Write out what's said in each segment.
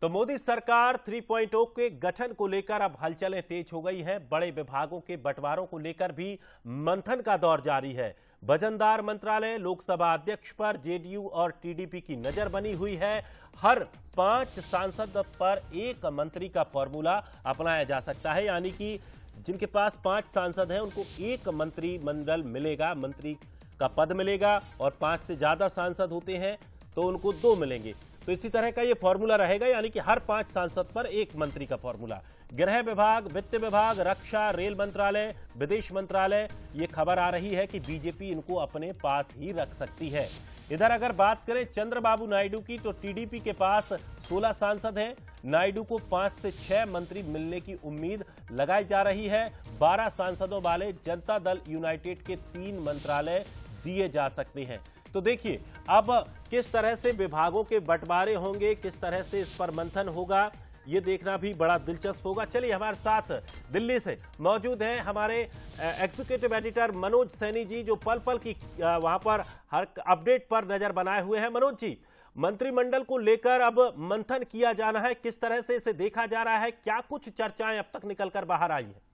तो मोदी सरकार 3.0 के गठन को लेकर अब हलचलें तेज हो गई हैं। बड़े विभागों के बंटवारों को लेकर भी मंथन का दौर जारी है। वजनदार मंत्रालय, लोकसभा अध्यक्ष पर जेडीयू और टीडीपी की नजर बनी हुई है। हर 5 सांसद पर एक मंत्री का फॉर्मूला अपनाया जा सकता है, यानी कि जिनके पास 5 सांसद हैं उनको एक मंत्रिमंडल मिलेगा, मंत्री का पद मिलेगा, और 5 से ज्यादा सांसद होते हैं तो उनको 2 मिलेंगे। तो इसी तरह का ये फॉर्मूला रहेगा, यानी कि हर 5 सांसद पर एक मंत्री का फॉर्मूला। गृह विभाग, वित्त विभाग, रक्षा, रेल मंत्रालय, विदेश मंत्रालय, ये खबर आ रही है कि बीजेपी इनको अपने पास ही रख सकती है। इधर अगर बात करें चंद्रबाबू नायडू की, तो टीडीपी के पास 16 सांसद हैं। नायडू को 5 से 6 मंत्री मिलने की उम्मीद लगाई जा रही है। 12 सांसदों वाले जनता दल यूनाइटेड के 3 मंत्रालय दिए जा सकते हैं। तो देखिए अब किस तरह से विभागों के बंटवारे होंगे, किस तरह से इस पर मंथन होगा, ये देखना भी बड़ा दिलचस्प होगा। चलिए, हमारे साथ दिल्ली से मौजूद हैं हमारे एग्जीक्यूटिव एडिटर मनोज सैनी जी, जो पल पल की वहां पर हर अपडेट पर नजर बनाए हुए हैं। मनोज जी, मंत्रिमंडल को लेकर अब मंथन किया जाना है, किस तरह से इसे देखा जा रहा है, क्या कुछ चर्चाएं अब तक निकलकर बाहर आई है?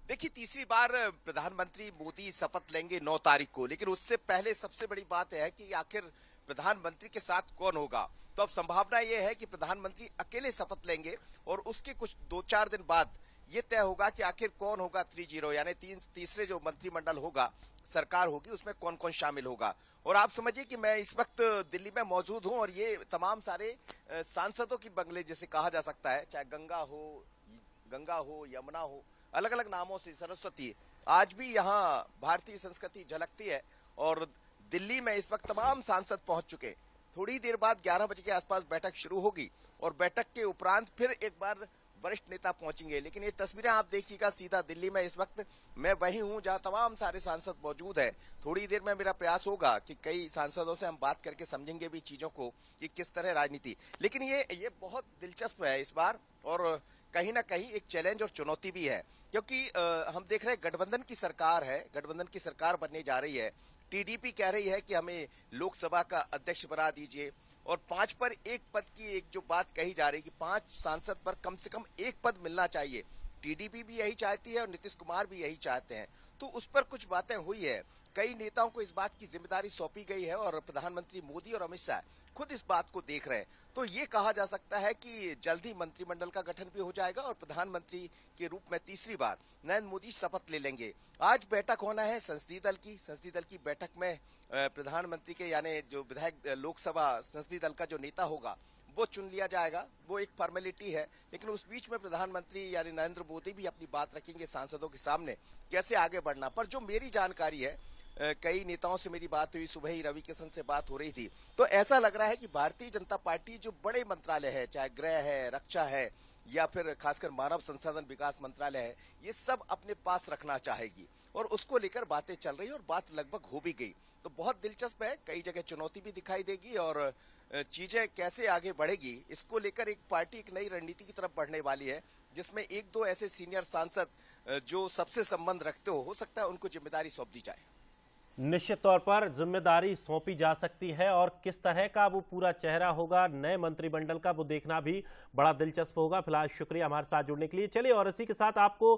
देखिए, तीसरी बार प्रधानमंत्री मोदी शपथ लेंगे 9 तारीख को, लेकिन उससे पहले सबसे बड़ी बात है कि आखिर प्रधानमंत्री के साथ कौन होगा। तो अब संभावना यह है कि प्रधानमंत्री अकेले शपथ लेंगे और उसके कुछ 2-4 दिन बाद ये तय होगा कि आखिर कौन होगा 3-0, यानी तीसरे जो मंत्रिमंडल होगा, सरकार होगी, उसमें कौन कौन शामिल होगा। और आप समझिए कि मैं इस वक्त दिल्ली में मौजूद हूं और ये तमाम सारे सांसदों की बंगले जिसे कहा जा सकता है, चाहे गंगा हो, यमुना हो, अलग अलग नामों से, सरस्वती, आज भी यहाँ भारतीय संस्कृति झलकती है। और दिल्ली में इस वक्त तमाम सांसद पहुंच चुके। थोड़ी देर बाद 11 बजे के आसपास बैठक शुरू होगी और बैठक के उपरांत फिर एक बार वरिष्ठ नेता पहुंचेंगे। लेकिन ये तस्वीरें आप देखिएगा, सीधा दिल्ली में इस वक्त मैं वही हूं जहां तमाम सारे सांसद मौजूद है। थोड़ी देर में मेरा प्रयास होगा कि कई सांसदों से हम बात करके समझेंगे भी चीजों को कि किस तरह राजनीति। लेकिन ये बहुत दिलचस्प है इस बार, और कहीं ना कहीं एक चैलेंज और चुनौती भी है, क्योंकि हम देख रहे हैं गठबंधन की सरकार है, गठबंधन की सरकार बनने जा रही है। टीडीपी कह रही है कि हमें लोकसभा का अध्यक्ष बना दीजिए, और 5 पर 1 पद की एक जो बात कही जा रही है कि 5 सांसद पर कम से कम 1 पद मिलना चाहिए। टीडीपी भी यही चाहती है और नीतीश कुमार भी यही चाहते हैं। तो उस पर कुछ बातें हुई है, कई नेताओं को इस बात की जिम्मेदारी सौंपी गई है और प्रधानमंत्री मोदी और अमित शाह खुद इस बात को देख रहे हैं। तो ये कहा जा सकता है कि जल्द ही मंत्रिमंडल का गठन भी हो जाएगा और प्रधानमंत्री के रूप में तीसरी बार नरेंद्र मोदी शपथ ले लेंगे। आज बैठक होना है संसदीय दल की बैठक में प्रधानमंत्री के, यानी जो विधायक लोकसभा संसदीय दल का जो नेता होगा वो चुन लिया जाएगा। वो एक फॉर्मेलिटी है, लेकिन उस बीच में प्रधानमंत्री यानी नरेंद्र मोदी भी अपनी बात रखेंगे सांसदों के सामने, कैसे आगे बढ़ना। पर जो मेरी जानकारी है, कई नेताओं से मेरी बात हुई, सुबह ही रवि किशन से बात हो रही थी, तो ऐसा लग रहा है कि भारतीय जनता पार्टी जो बड़े मंत्रालय है, चाहे गृह है, रक्षा है, या फिर खासकर मानव संसाधन विकास मंत्रालय है, ये सब अपने पास रखना चाहेगी और उसको लेकर बातें चल रही है और बात लगभग हो भी गई। तो बहुत दिलचस्प है, कई जगह चुनौती भी दिखाई देगी और चीजें कैसे आगे बढ़ेगी, इसको लेकर एक पार्टी एक नई रणनीति की तरफ बढ़ने वाली है, जिसमें 1-2 ऐसे सीनियर सांसद जो सबसे संबंध रखते हो सकता है उनको जिम्मेदारी सौंप दी जाए। निश्चित तौर पर जिम्मेदारी सौंपी जा सकती है, और किस तरह का वो पूरा चेहरा होगा नए मंत्रिमंडल का, वो देखना भी बड़ा दिलचस्प होगा। फिलहाल शुक्रिया हमारे साथ जुड़ने के लिए। चलिए, और इसी के साथ आपको